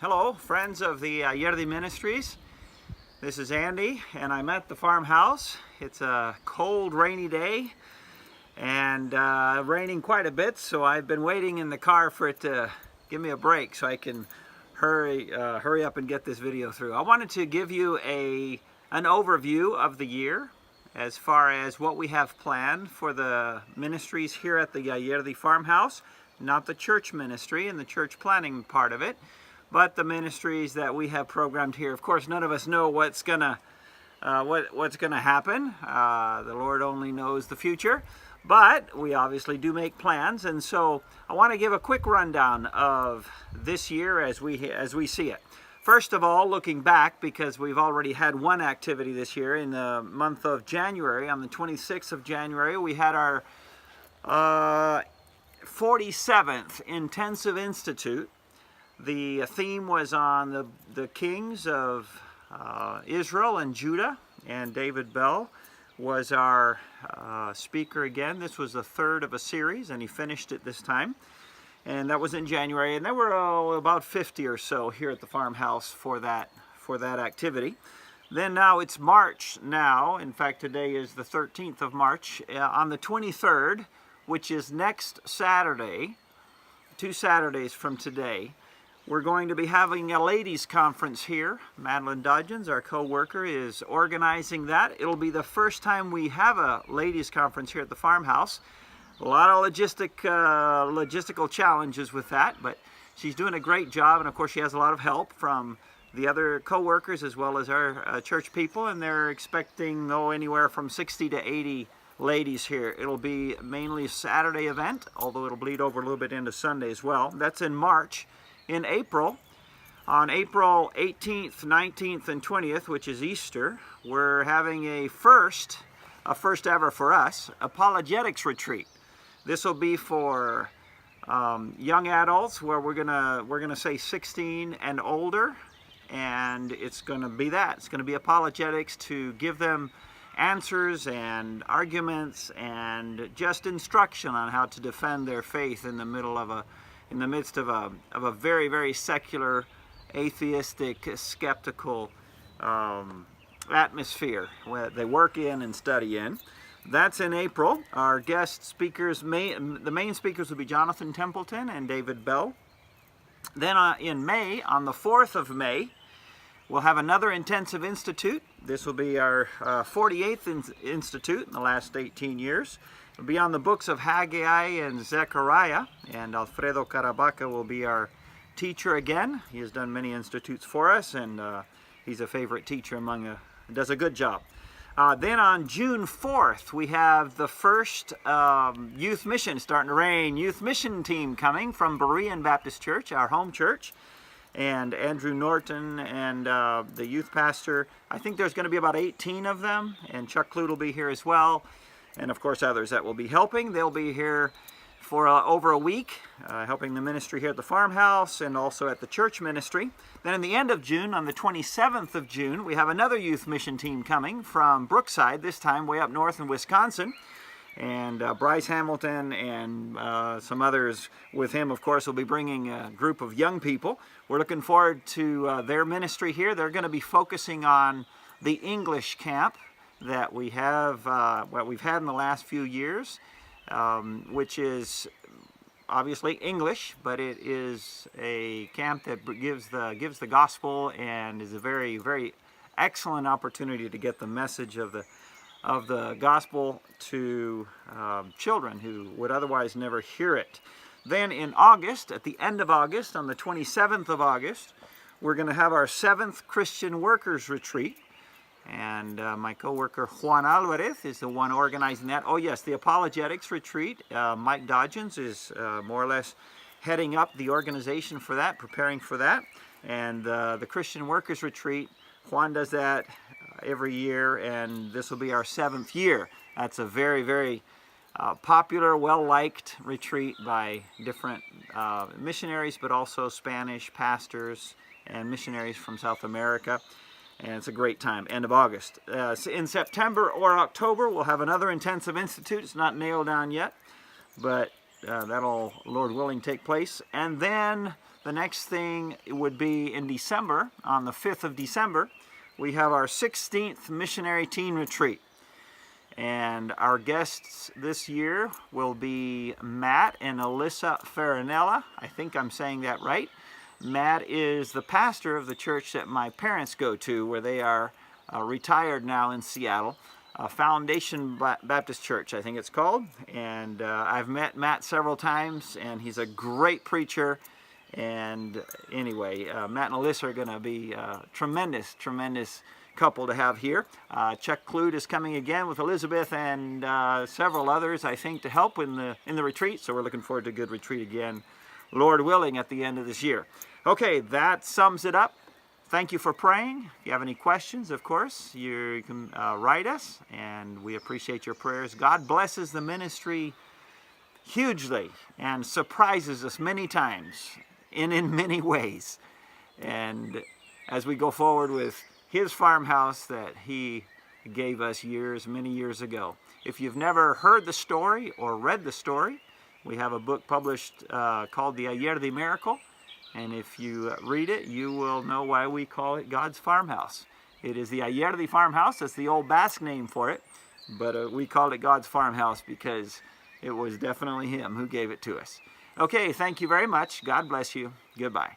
Hello, friends of the Aierdi ministries. This is Andy, and I'm at the farmhouse. It's a cold, rainy day, and raining quite a bit, so I've been waiting in the car for it to give me a break so I can hurry up and get this video through. I wanted to give you an overview of the year as far as what we have planned for the ministries here at the Aierdi farmhouse, not the church ministry and the church planning part of it, but the ministries that we have programmed here. Of course, none of us know what's gonna happen. The Lord only knows the future, but we obviously do make plans. And so I want to give a quick rundown of this year as we see it. First of all, looking back, because we've already had one activity this year in the month of January. On the 26th of January, we had our 47th Intensive Institute. The theme was on the kings of Israel and Judah, and David Bell was our speaker again. This was the third of a series, and he finished it this time. And that was in January, and there were about 50 or so here at the farmhouse for that activity. Then now it's March now. In fact, today is the 13th of March. On the 23rd, which is next Saturday, 2 Saturdays from today, we're going to be having a ladies' conference here. Madeline Dodgens, our co-worker, is organizing that. It'll be the first time we have a ladies' conference here at the farmhouse. A lot of logistical challenges with that, but she's doing a great job, and of course she has a lot of help from the other co-workers as well as our church people, and they're expecting anywhere from 60 to 80 ladies here. It'll be mainly a Saturday event, although it'll bleed over a little bit into Sunday as well. That's in March. In April, on April 18th, 19th, and 20th, which is Easter, we're having a first ever for us, apologetics retreat. This will be for young adults, where we're gonna say 16 and older, and it's gonna be that. It's gonna be apologetics to give them answers and arguments and just instruction on how to defend their faith in the midst of a very, very secular, atheistic, skeptical atmosphere where they work in and study in. That's in April. Our guest speakers, the main speakers will be Jonathan Templeton and David Bell. Then in May, on the 4th of May, we'll have another intensive institute. This will be our 48th institute in the last 18 years. It'll be on the books of Haggai and Zechariah, and Alfredo Carabaca will be our teacher again. He has done many institutes for us, and he's a favorite teacher does a good job. Then on June 4th, we have the first youth mission, starting to rain, youth mission team coming from Berean Baptist Church, our home church. And Andrew Norton and the youth pastor. I think there's going to be about 18 of them, and Chuck Clute will be here as well. And of course others that will be helping. They'll be here for over a week, helping the ministry here at the farmhouse and also at the church ministry. Then in the end of June, on the 27th of June, we have another youth mission team coming from Brookside, this time way up north in Wisconsin. And Bryce Hamilton and some others with him, of course, will be bringing a group of young people. We're looking forward to their ministry here. They're going to be focusing on the English camp that we have, what we've had in the last few years, which is obviously English, but it is a camp that gives the gospel and is a very, very excellent opportunity to get the message of the gospel to children who would otherwise never hear it. Then in August, at the end of August, on the 27th of August, we're going to have our 7th Christian Workers Retreat. And my co-worker Juan Alvarez is the one organizing that. Oh yes, the Apologetics Retreat. Mike Dodgens is more or less heading up the organization for that, preparing for that. And the Christian Workers Retreat, Juan does that every year, and this will be our 7th year. That's a very, very popular, well-liked retreat by different missionaries, but also Spanish pastors and missionaries from South America. And it's a great time, end of August. In September or October, we'll have another intensive institute. It's not nailed down yet, but that'll, Lord willing, take place. And then the next thing would be in December, on the 5th of December, we have our 16th Missionary Teen Retreat. And our guests this year will be Matt and Alyssa Farinella. I think I'm saying that right. Matt is the pastor of the church that my parents go to, where they are retired now in Seattle. Foundation Baptist Church, I think it's called. And I've met Matt several times, and he's a great preacher. And anyway, Matt and Alyssa are going to be a tremendous couple to have here. Chuck Clute is coming again with Elizabeth and several others, I think, to help in the retreat. So we're looking forward to a good retreat again, Lord willing, at the end of this year. Okay, that sums it up. Thank you for praying. If you have any questions, of course, you can write us, and we appreciate your prayers. God blesses the ministry hugely and surprises us many times and in many ways. And as we go forward with his farmhouse that he gave us many years ago. If you've never heard the story or read the story, we have a book published called The Aierdi Miracle. And if you read it, you will know why we call it God's farmhouse. It is the Aierdi farmhouse. That's the old Basque name for it. But we called it God's farmhouse because it was definitely him who gave it to us. Okay, thank you very much. God bless you. Goodbye.